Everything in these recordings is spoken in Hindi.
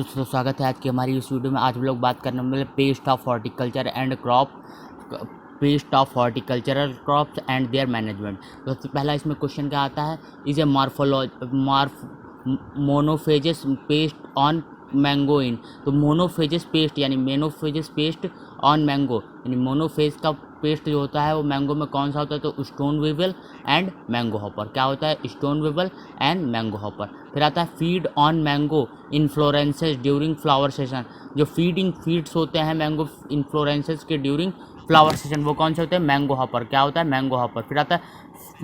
दोस्तों, स्वागत है आज की हमारी इस वीडियो में। आज हम लोग बात करने वाले pest of horticulture and crop pest of horticultural crops and their management. तो सबसे पहला इसमें क्वेश्चन क्या आता है, is a monophagous pest on mango in. तो मोनोफेजस पेस्ट यानी मोनोफेजस पेस्ट ऑन मैंगो यानी मोनोफेज का पेस्ट जो होता है वो मैंगो में कौन सा होता है, तो stone weevil and mango hopper. क्या होता है, stone weevil and mango hopper. फिर आता है feed on mango inflorescences during flower session. जो फीड्स होते हैं मैंगो इन्फ्लोरेंसेस के ड्यूरिंग फ्लावर सेशन, वो कौन से होते हैं, मैंगो हॉपर। क्या होता है, मैंगो हॉपर। फिर आता है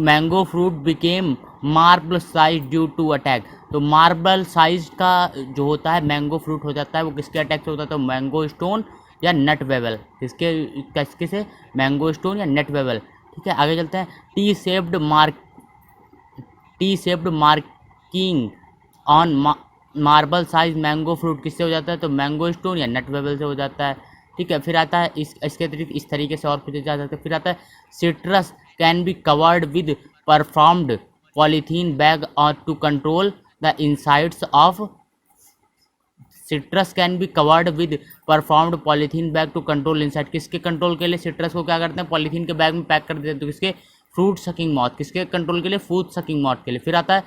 mango fruit became marble size due to attack. तो मार्बल साइज का जो होता है मैंगो फ्रूट हो जाता है, वो किसके अटैक से होता है, तो मैंगो स्टोन या नट वेवल। किसके से, मैंगो स्टोन या नट वेवल। ठीक है, आगे चलते हैं। T shaped marking on marble size mango fruit किससे हो जाता है, तो मैंगो स्टोन या नट वेवल से हो जाता है। ठीक है, फिर आता है इसके अतिरिक्त इस तरीके से और पूछे जा सकते हैं। फिर आता है citrus can be covered with performed polythene bag और to control the insides of citrus can be covered with performed polythene bag to control inside. किसके कंट्रोल के लिए सिट्रस को क्या करते हैं, पॉलीथीन के बैग में पैक कर देते हैं, तो किसके, फ्रूट सकिंग मॉथ। किसके कंट्रोल के लिए, फ्रूट सकिंग मॉथ के लिए। फिर आता है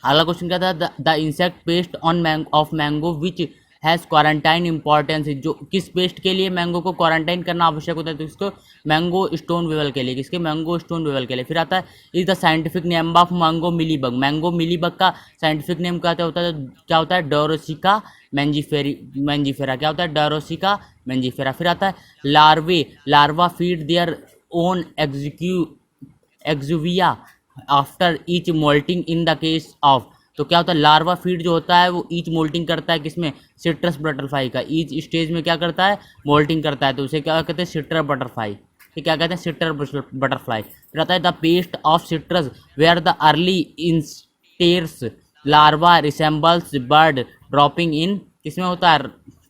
अगला क्वेश्चन क्या था, the insect pest on off mango which has quarantine importance. जो किस पेस्ट के लिए मैंगो को क्वारंटाइन करना आवश्यक होता है, तो इसको मैंगो स्टोन विवल के लिए। किसके, मैंगो स्टोन विवल के लिए। फिर आता है is the scientific name of mango mealybug. Mango mealybug का साइंटिफिक नेम क्या होता है, क्या होता है, डोरोसिका मैंजीफेरा। क्या होता है, डोरोसिका मैंजीफेरा। फिर आता है larva feed their own exuviae after each molting in the case of. तो क्या होता है, लार्वा फीड जो होता है वो ईच मोल्टिंग करता है किसमें, सिट्रस बटरफ्लाई का। ईच स्टेज में क्या करता है, मोल्टिंग करता है, तो उसे क्या कहते हैं, सिट्रस बटरफ्लाई। ठीक, क्या कहते हैं, सिट्रस बटरफ्लाई। फिर आता है the pest of citrus where the early instars larva resembles bird dropping in. किसमें होता है,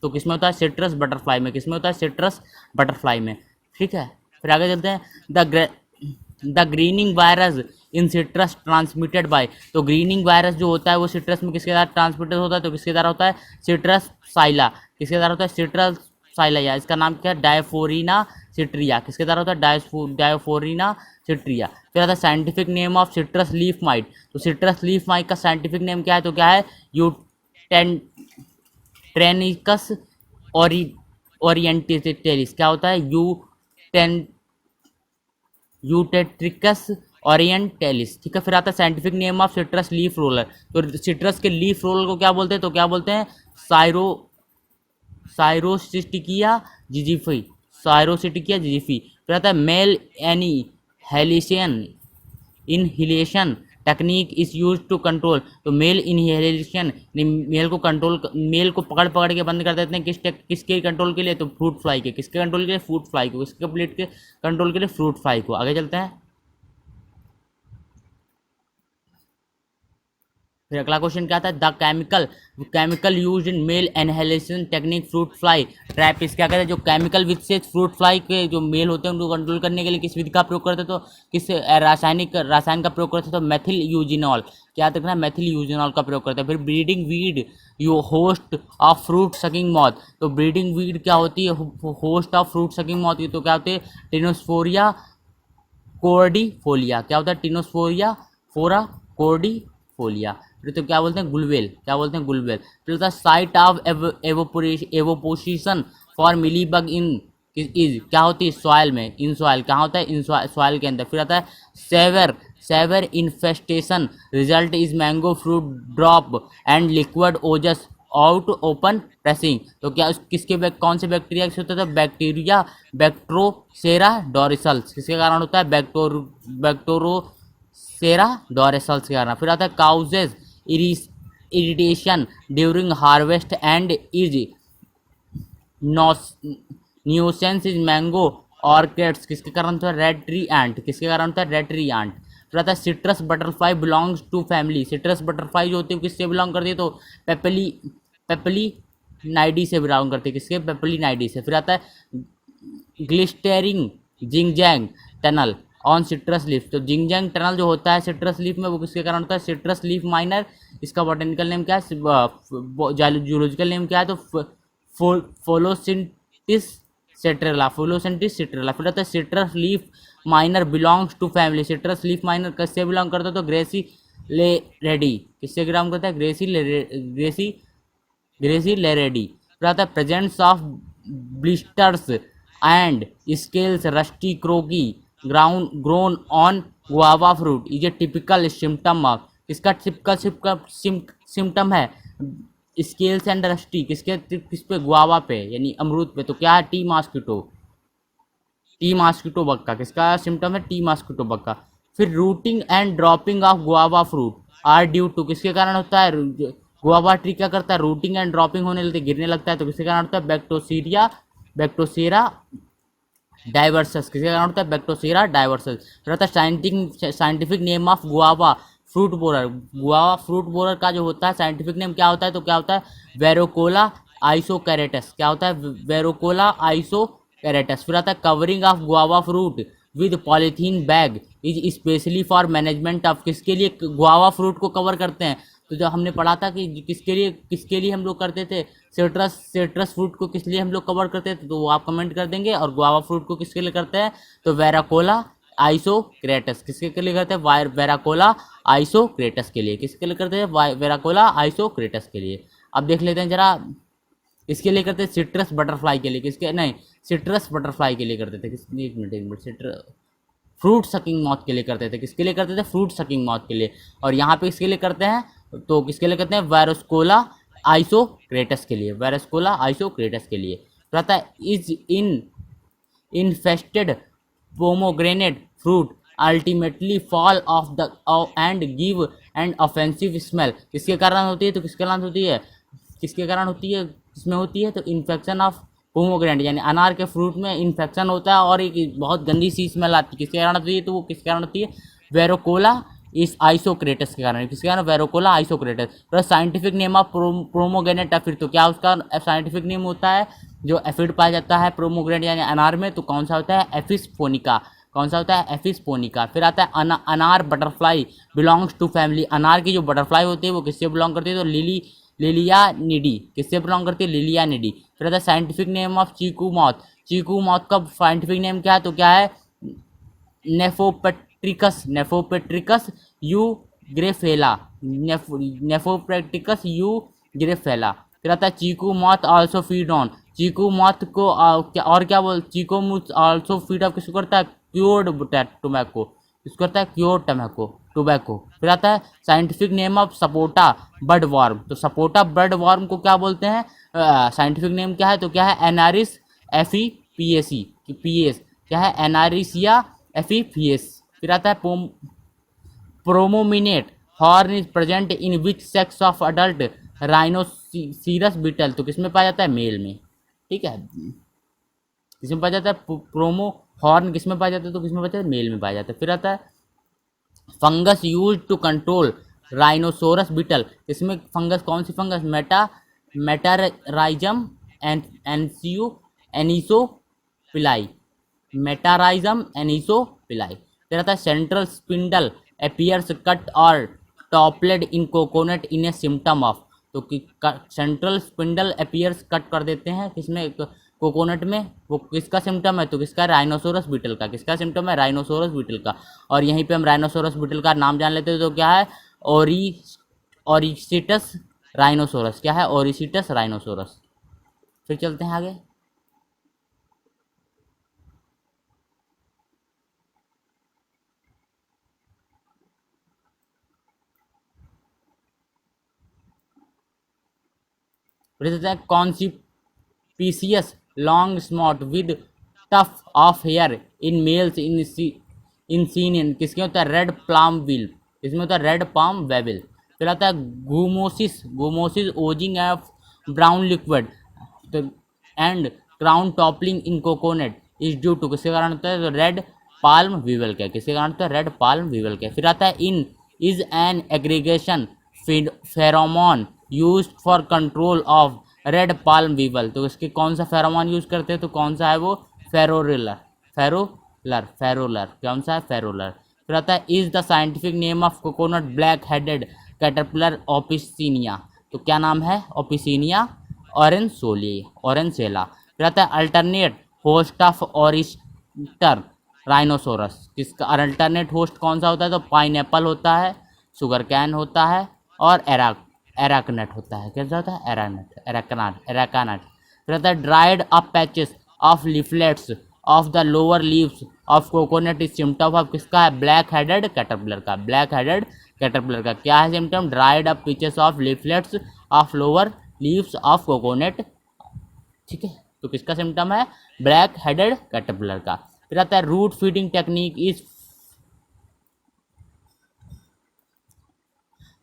तो किसमें होता है, सिट्रस बटरफ्लाई में। किसमें होता है, सिट्रस बटरफ्लाई में। ठीक है, फिर आगे चलते हैं। The grinning virus in citrus transmitted by. तो ग्रीनिंग वायरस जो होता है वो सिट्रस में किसके द्वारा ट्रांसमिटेड होता है, तो किसके द्वारा होता है, सिट्रस साइला। किसके द्वारा होता है, सिट्रस साइला, या इसका नाम क्या है, डायफोरिना सिट्रिया। किसके द्वारा होता है, डायफोरिना सिट्रिया। फिर आता है scientific name of citrus leaf might. तो सिट्रस लीफ माइट का साइंटिफिक नेम क्या है, तो क्या है, ट्रेनिकस ओरिएंटेलिस। क्या होता है, यूटेट्रिकस ओरिएंटेलिस। ठीक है, फिर आता है scientific name of citrus leaf roller. तो सिट्रस के लीफ रोलर को क्या बोलते हैं, तो क्या बोलते हैं, साइरोसिटिकिया जिजिफी। साइरोसिटिकिया जिजिफी। फिर आता है male inhalation technique is use to control. तो मेल इनहेलेशन, मेल को पकड़ के बंद कर देते हैं किसके कंट्रोल के लिए, तो फ्रूट फ्लाई के। किसके कंट्रोल के लिए, फ्रूट फ्लाई को। किसके प्लेट के कंट्रोल के लिए, फ्रूट फ्लाई को। आगे चलते हैं। फिर अगला क्वेश्चन क्या था, the chemical use in male inhalation technique fruit fly trap. इस क्या कहते हैं, जो केमिकल विद से फ्रूट फ्लाई के जो मेल होते हैं उनको कंट्रोल करने के लिए किस विधि का प्रयोग करते हैं, तो किस रसायन का प्रयोग करते हैं, तो मेथिल यूजिनॉल। क्या देखना है, मेथिल यूजिनॉल का प्रयोग करते हैं। फिर breeding weed you host of fruit sucking moth. तो ब्रीडिंग वीड क्या होती है, host of fruit sucking moth, तो क्या होती है, टिनोस्फोरिया कोर्डिफोलिया। क्या होता है, टिनोस्फोरिया कोर्डिफोलिया। फिर तो क्या बोलते हैं, गुलवेल। क्या बोलते हैं, गुलवेल। फिर होता है site of oviposition for mealybug in is. क्या होती है, सॉइल में, इन सॉइल। कहाँ होता है, इन सॉइल के अंदर। फिर आता है severe infestation result is mango fruit drop and liquid oozes out upon pressing. तो क्या कौन से बैक्टीरिया से होता है, बैक्टीरिया बैक्ट्रोसेरा डोरिसल्स। किसके कारण होता है, बैक्टोरोसेरा डोरिसल्स के कारण। फिर आता है causes irritation during harvest and is nuisance is mango orchids. किसके कारण होता है, रेड ट्री एंट। किसके कारण होता है, रेड ट्री एंट। फिर आता है citrus butterfly belongs to family. Citrus butterfly जो होती है किससे बिलोंग करती है, तो पेपली नाइडी से बिलोंग करती है। किसके, पेपली नाइडी से। फिर आता है ग्लिस्टेरिंग Xinjiang tunnel on citrus leaf. तो जिंगजैंग टनल जो होता है सिट्रस लीफ में, वो किसके कारण होता है, सिट्रस लीफ माइनर इसका बॉटनिकल नेम क्या है, जूलॉजिकल नेम क्या है, तो फोलोसिंटिस सिट्रेला, फोलोसिंटिस सिट्रेला। फिर आता है citrus leaf miner belongs to family, citrus leaf miner किससे बिलोंग करता है, तो ग्रेसी ले रेडी, किससे बिलोंग करता है, ग्रेसी लेरेडी। फिर आता है presence of blisters and scales rusty corky ground grown on guava fruit is a typical symptom of, इसका टिपिकल सिम्टम है स्केल्स एंड रस्टी, किस पे, गुआवा पे यानी अमरूद पे, तो क्या है, टी मॉस्किटो बग का, किसका सिम्टम है, टी मॉस्किटो बग का। फिर rotting and dropping of guava fruit are due to, किसके कारण होता है, गुआवा ट्री क्या करता है, रूटिंग एंड ड्रॉपिंग होने लगती है, गिरने लगता है, तो किसके कारण होता है, बैक्टोसेरा डाइवर्सस, किसके कारण होता है, बैक्टोसेरा डाइवर्सस। फिर होता है scientific name of guava fruit borer, guava fruit borer का जो होता है साइंटिफिक नेम क्या होता है, तो क्या होता है, वेरोकोला आइसोकैरेटस, क्या होता है, वेरोकोला आइसोकैरेटस। फिर आता है covering of guava fruit with polythene bag is specially for management of, किसके लिए गुआवा फ्रूट को कवर करते हैं, तो जो हमने पढ़ा था कि किसके लिए हम लोग करते थे, सिट्रस फ्रूट को किस लिए हम लोग कवर करते थे, तो वो आप कमेंट कर देंगे। और गुआवा फ्रूट को किसके लिए करते हैं, तो वेराकोला आइसोक्रेटस, किसके लिए करते हैं, वेराकोला आइसोक्रेटस के लिए, किसके लिए करते हैं, वेराकोला आइसोक्रेटस के लिए। अब देख लेते हैं जरा, इसके लिए करते हैं सिट्रस बटरफ्लाई के लिए, किसके नहीं, सिट्रस बटरफ्लाई के लिए करते थे, एक मिनट फ्रूट सकिंग मॉथ के लिए करते थे, किसके लिए करते थे, फ्रूट सकिंग मॉथ के लिए। और यहाँ पे किसके लिए करते हैं, तो किसके लिए करते हैं, वायरोस्कोला आइसोक्रेटस के लिए, वायरोस्कोला आइसोक्रेटस के लिए। तो आता है is infested pomegranate fruit ultimately fall off the and give and offensive smell, किसके कारण होती है, तो किसके कारण होती है, किसमें होती है, तो इन्फेक्शन ऑफ पोमोग्रेनेट यानी अनार के फ्रूट में इन्फेक्शन होता है और एक बहुत गंदी सी स्मेल आती है, किसके कारण होती है, तो वो किसके कारण होती है, वेरोकोला इस आइसोक्रेटस के कारण, किसके कारण, वेरोकोला आइसोक्रेटस। तो scientific name of pomegranate aphid, तो क्या उसका साइंटिफिक नेम होता है, जो एफिड पाया जाता है प्रोमोग्रेनेट यानी अनार में, तो कौन सा होता है, एफिस फोनिका, कौन सा होता है, एफिस फोनिका। फिर आता है अनार बटरफ्लाई बिलोंग्स टू फैमिली, अनार की जो बटरफ्लाई होती है वो किससे बिलोंग करती है, तो लिलिया निडी, किससे बिलोंग करती है, लिलिया निडी। फिर आता है scientific name of chikoo moth का साइंटिफिक नेम क्या है, तो क्या है, नेफोपेट्रिकस यू ग्रेफेला, नेफोपेट्रिकस यू ग्रेफेला। फिर आता है chikoo moth also feed on, chikoo moth को और क्या बोल, chikoo moth also feed off किसको करता है, क्योर्ड टोबैको, किसको करता है, क्योर्ड टोबैको। फिर आता है scientific name of sapota bird warm, तो सपोटा बर्ड वार्म को क्या बोलते हैं, साइंटिफिक नेम क्या है, तो क्या है, एनारिस एफीपीएसी पीएस, क्या है, एनारिसिया एफीपीएस। फिर आता है prominent horn is present in which sex of adult rhinoceros beetle, तो किसमें पाया जाता है, मेल में, ठीक है, किसमें पाया जाता है, प्रोमो हॉर्न किसमें पाया जाता है, तो किसमें पाया जाता है, मेल में पाया जाता है। फिर आता है fungus use to control rhinoceros beetle, इसमें फंगस कौन सी फंगस, मेटाराइजम एनिसोपिलाई, मेटाराइजम एनिसोपिलाई। फिर आता है central spindle appears cut or toppled in coconut in a symptom of, तो सेंट्रल स्पिंडल अपीयर्स कट कर देते हैं किसमें, कोकोनट में, वो किसका सिम्टम है, तो किसका, राइनोसोरस बीटल का, किसका सिम्टम है, राइनोसोरस बीटल का। और यहीं पे हम राइनोसोरस बीटल का नाम जान लेते हैं, तो क्या है, ओरिसिटस राइनोसोरस, क्या है, ओरिसिटस राइनोसोरस। फिर चलते हैं आगे, conspicuous long snout with tuft of hair in males in seen, किसके होता है, रेड पाम विल, इसमें होता है रेड पाम वेबिल। फिर आता है gummosis oozing of brown liquid and crown toppling in coconut is due to, किसके कारण होता है, तो रेड पाल्म वीवल का, किसके कारण होता है, रेड पाल्म वीवल का। फिर आता है in is an aggregation pheromone use for control of red palm weevil, तो इसके कौन सा फेरोमोन यूज करते हैं, तो कौन सा है वो, फेरोलर, कौन सा है, फेरोलर। फिर आता है is the scientific name of coconut black headed caterpillar Opisina, तो क्या नाम है? Opisina arenosella. फिर आता है alternate host of Oryctes rhinoceros, किसका अल्टरनेट होस्ट कौन सा होता है? तो पाइनएप्पल होता है, शुगर कैन होता है और एराकनट होता है। कैसा होता है? एराकानट। फिर आता है dried up patches of leaflets of the lower leaves of coconut is symptom of किसका है? ब्लैक हेडेड कैटरपिलर का। ब्लैक हेडेड कैटरपिलर का क्या है symptom? Dried up patches of leaflets of lower leaves of coconut. ठीक है, तो किसका सिम्टम है? ब्लैक हेडेड कैटरपिलर का। फिर आता है root feeding technique is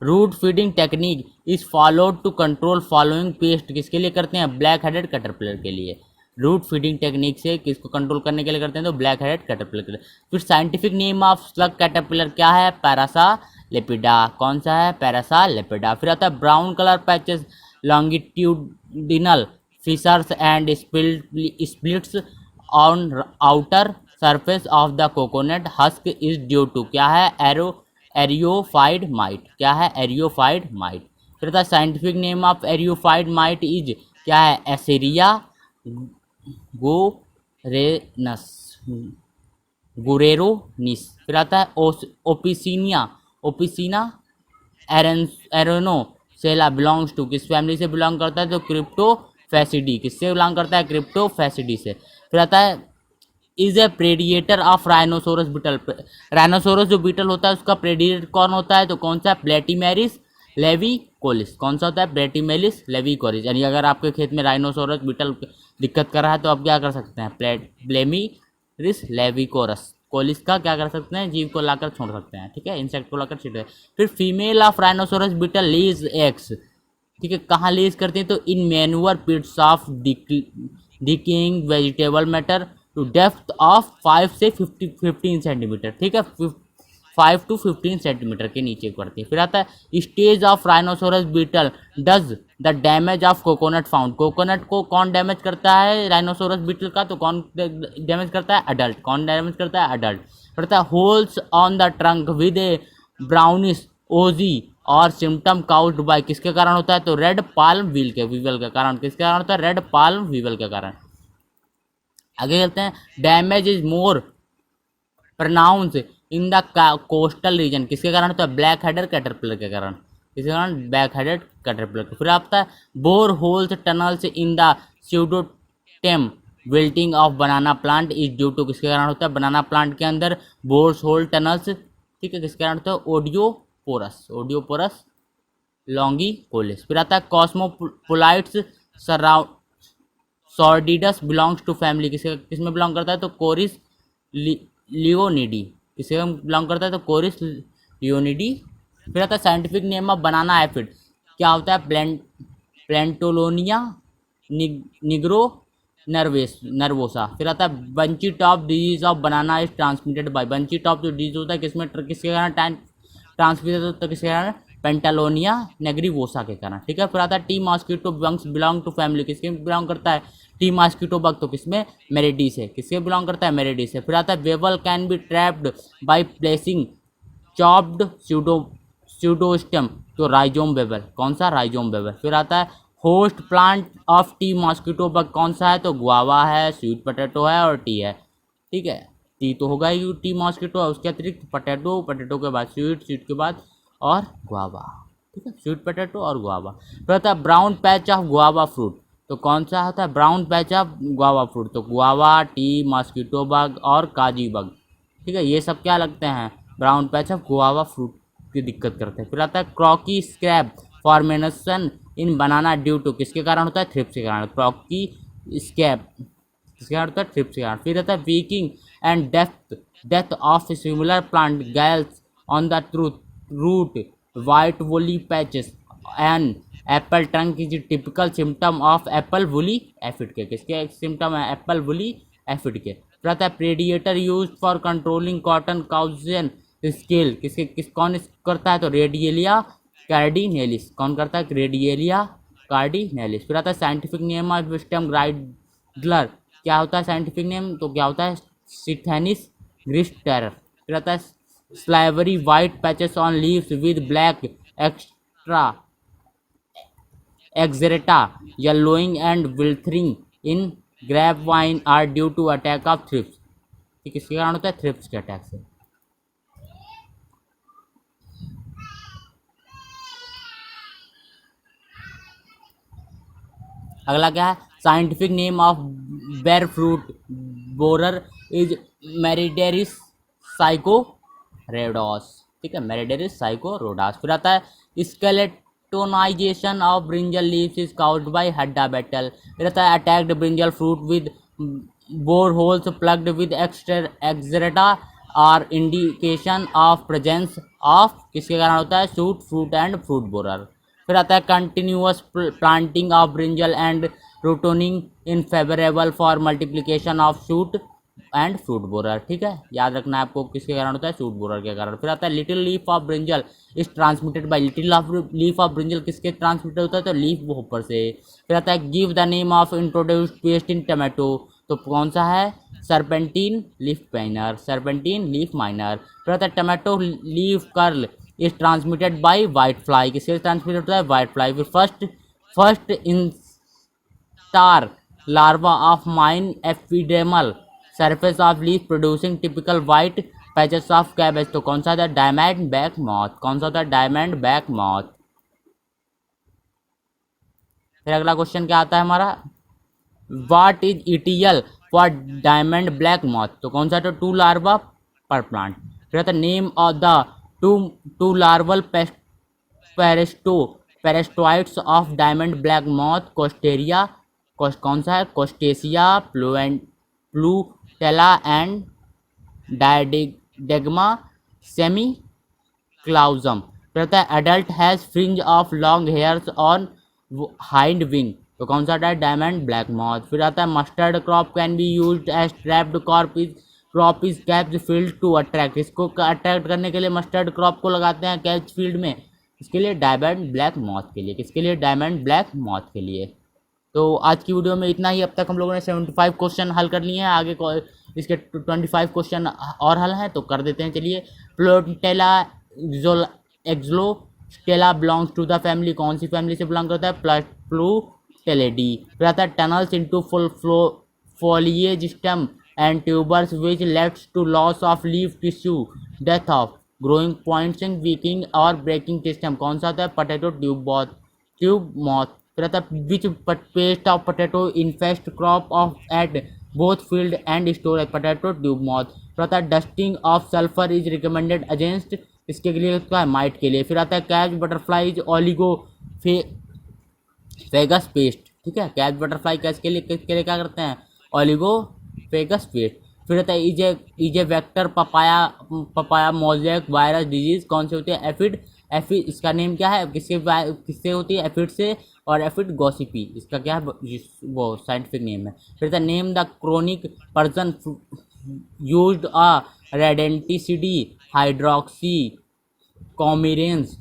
root feeding technique is followed to control following pest, किसके लिए करते हैं? ब्लैक हेडेड कैटरपिलर के लिए। रूट फीडिंग टेक्निक से किसको कंट्रोल करने के लिए करते हैं? तो ब्लैक हेडेड कैटरपिलर के लिए। फिर scientific name of slug caterpillar क्या है? पैरासालेपिडा। कौन सा है? पैरासालेपिडा। फिर आता है brown colour patches longitudinal fissures and splits on outer surface of the coconut husk is due to क्या है? Eriophyid mite. क्या है? Eriophyid mite. फिर था scientific name of eriophyid mite is क्या है? एसेरिया गोरेनस गुरेरोनिस। फिर आता है ओपिसिना एरोनोसेला बिलोंग्स टू, किस फैमिली से बिलोंग करता है? तो क्रिप्टोफैसिडी। किससे बिलोंग करता है? क्रिप्टोफैसिडी से। फिर आता है is a predator of rhinoceros beetle. Rhinoceros जो बीटल होता है उसका प्रेडिएटर कौन होता है? तो कौन सा? प्लेटीमेरिस लेविकोलिस। कौन सा होता है? प्लेटीमेरिस लेविकोलिस। यानी अगर आपके खेत में राइनोसोरस बीटल दिक्कत कर रहा है तो आप क्या कर सकते हैं? प्लेटीमेरिस लेविकोरस कोलिस का क्या कर सकते हैं? जीव को लाकर छोड़ सकते हैं। ठीक है, इंसेक्ट को लाकर छिड़ सकते हैं। फिर female of rhinoceros beetle lays eggs. ठीक है, कहाँ लीज करती है? तो in manure pits of decaying vegetable matter to depth of 5 से 15 सेंटीमीटर। ठीक है, 5 to 15 सेंटीमीटर के नीचे करती है। फिर आता है stage of rhinoceros beetle does the damage of coconut found. Coconut को कौन डैमेज करता है? राइनोसोरस बीटल का। तो कौन डैमेज करता है? अडल्ट। कौन डैमेज करता है? अडल्ट। फिर आता है holes on the trunk with a brownish ooze और सिम्टम काउज्ड बाय, किसके कारण होता है? तो रेड पाल्म वीवल के कारण। किसके कारण होता है? रेड पाल्म वीवल के कारण। आगे चलते हैं, damage is more pronounce in the coastal region, किसके कारण होता है? ब्लैक हेडेड कैटरपिलर के कारण। किसके कारण? Black headed caterpillar. फिर आता है bore holes tunnels in the pseudostem wilting of banana plant is due to, किसके कारण होता है? बनाना प्लांट के अंदर बोर्स होल टनल्स। ठीक है, किसके कारण होता है? ओडियोपोरस लॉन्गिकोलिस। फिर आता है कॉस्मोपोलाइट्स सॉर्डिडस बिलोंग्स टू फैमिली, किसमें बिलोंग करता है? तो कोरिस लियोनिडी। किसके बिलोंग करता है? तो कोरिस लियोनिडी। फिर आता है scientific name of banana aphid, क्या होता है? प्लेंटोलोनिया निग्रो नर्वोसा। फिर आता है bunchy top disease of banana is transmitted bye. Bunchy top जो डिजीज होता है किसमें किसके कारण ट्रांसमिटेड होता है? किसके कारण? पेंटालोनिया नेग्रिवोसा के कारण। ठीक है, फिर आता है tea mosquito bugs belong to family, किसके बिलोंग करता है? टी मॉस्किटो बग, तो किसमें? मेरेडी से। किसके बिलोंग करता है? मेरेडी से। फिर आता है weevil can be trapped by placing chopped pseudostem, तो राइजोम वेवल। कौन सा? Rhizome weevil. फिर आता है host plant of tea mosquito bug कौन सा है? तो गुआवा है, स्वीट पोटैटो है और टी है। ठीक है, टी तो होगा ही टी मॉस्किटो, उसके अतिरिक्त पोटैटो के बाद स्वीट के बाद और गुआवा। ठीक है, स्वीट पोटैटो और गुआवा। फिर आता है brown patch of guava fruit, तो कौन सा होता है? Brown patch of guava fruit, तो गुआवा, टी मॉस्किटो बग और काजी बग। ठीक है, ये सब क्या लगते हैं? Brown patch of guava fruit की दिक्कत करते हैं। फिर आता है corky scab formation in banana due to, किसके कारण होता है? थ्रिप्स के कारण। क्रॉकी स्क्रैब किसके कारण होता है? थ्रिप्स के कारण। फिर आता है weakening and death of similar plant galls on the root white woolly patches and apple trunk is typical symptom of apple woolly aphid के। किसके सिम्टम है? एप्पल वुली एफिड के। फिर आता है predator use for controlling cotton cushion scale, कौन करता है? तो रेडिएलिया कार्डिनेलिस। कौन करता है? रेडिएलिया कार्डिनेलिस। फिर आता है साइंटिफिक नेम ऑफ विस्टम ग्राइडलर, क्या होता है साइंटिफिक नेम? तो क्या होता है? सिथेनिस ग्रिस्टेरर। फिर आता है silvery white patches on leaves with black extra excreta yellowing and withering in grape vine are due to attack of thrips. किसके कारण होता है? थ्रिप्स के अटैक से। अगला क्या है? Scientific name of ber fruit borer is Meridarchis scyrodes. ठीक है, मेरिडेरिस साइकोरोडास। फिर आता है skeletonization of brinjal leaves is caused by hadda beetle. फिर आता है attacked brinjal fruit with bore holes plugged with excreta are indication of presence of, किसके कारण होता है? Shoot fruit and fruit borer. फिर आता है continuous planting of brinjal and ratooning in favourable for multiplication of shoot and fruit borer. ठीक है, याद रखना है आपको किसके कारण होता है? शूट बोरर के कारण। फिर आता है little leaf of brinjal is transmitted by, little leaf of brinjal किसके ट्रांसमिटेड होता है? तो लीफ होपर से। फिर आता है give the name of introduced pest in tomato, तो कौन सा है? Serpentine leaf miner, serpentine leaf miner. फिर आता है tomato leaf curl is transmitted by white fly, किससे ट्रांसमिटेड होता है? White fly. फिर first instar larva of mine epidermal surface of leaf producing typical white patches of cabbage, तो कौन सा था? Diamond back moth. कौन सा था? Diamond back moth. फिर अगला क्वेश्चन क्या आता है हमारा? What is ETL for diamond black moth, तो कौन सा? तो टू लार्वा पर प्लांट। फिर आता है name of the two larval parasitoids of diamond black moth Cotesia, कौन सा है? Cotesia plutellae and Diadegma semiclausum. फिर आता है adult has fringe of long hairs on hind wing, तो कौन सा है? Diamond black moth. फिर आता है mustard crop can be used as trapped crop is keeps field to attract, इसको अट्रैक्ट करने के लिए मस्टर्ड क्रॉप को लगाते हैं कैच फील्ड में, इसके लिए डायमंड ब्लैक मॉथ के लिए। किसके लिए? डायमंड ब्लैक मॉथ के लिए। तो आज की वीडियो में इतना ही। अब तक हम लोगों ने 75 क्वेश्चन हल कर लिए हैं, आगे इसके 25 क्वेश्चन और हल हैं, तो कर देते हैं। चलिए, प्लोटेला एक्सोस्टेला बिलोंग्स टू द फैमिली, कौन सी फैमिली से बिलोंग करता है? प्लूटेलिडी। फिर आता है tunnels into full foliage stem and tubers which leads to loss of leaf tissue, death of growing points and weakening or breaking stem, कौन सा होता है? Potato tube moth. फिर आता है which pest of potato infest crop of at both field and storage, potato tube moth. फिर आता है dusting of sulphur is recommended against, इसके लिए होता है? माइट के लिए। फिर आता है catch butterflies oligophagous pest. ठीक है, कैच बटरफ्लाई किसके लिए क्या करते हैं? Oligophagous pest. फिर आता है इजे vector papaya mosaic virus disease, कौन से होते हैं? एफिड, इसका नेम क्या है? किससे होती है? एफिड से। और एफिड गॉसिपी, इसका क्या है? वो साइंटिफिक नेम है। फिर the name the chronic poison used a rodenticide hydroxy coumarins,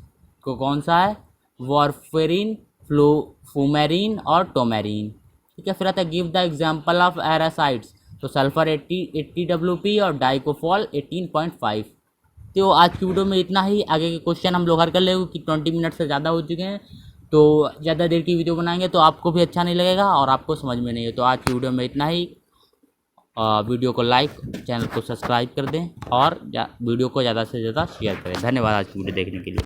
को कौन सा है? वॉरफेरिन, फ्लूमेरिन और टोमेरिन। ठीक है, फिर आता है गिव द एग्जांपल ऑफ एरासाइड्स, तो सल्फर 80 WP और डाइकोफॉल 18.5। तो आज की वीडियो में इतना ही। आगे के क्वेश्चन हम लोग हल कर लेंगे कि 20 मिनट से ज़्यादा हो चुके हैं, तो ज़्यादा देर की वीडियो बनाएंगे तो आपको भी अच्छा नहीं लगेगा और आपको समझ में नहीं है। तो आज की वीडियो में इतना ही। वीडियो को लाइक, चैनल को सब्सक्राइब कर दें और वीडियो को ज़्यादा से ज़्यादा शेयर करें। धन्यवाद आज की वीडियो देखने के लिए।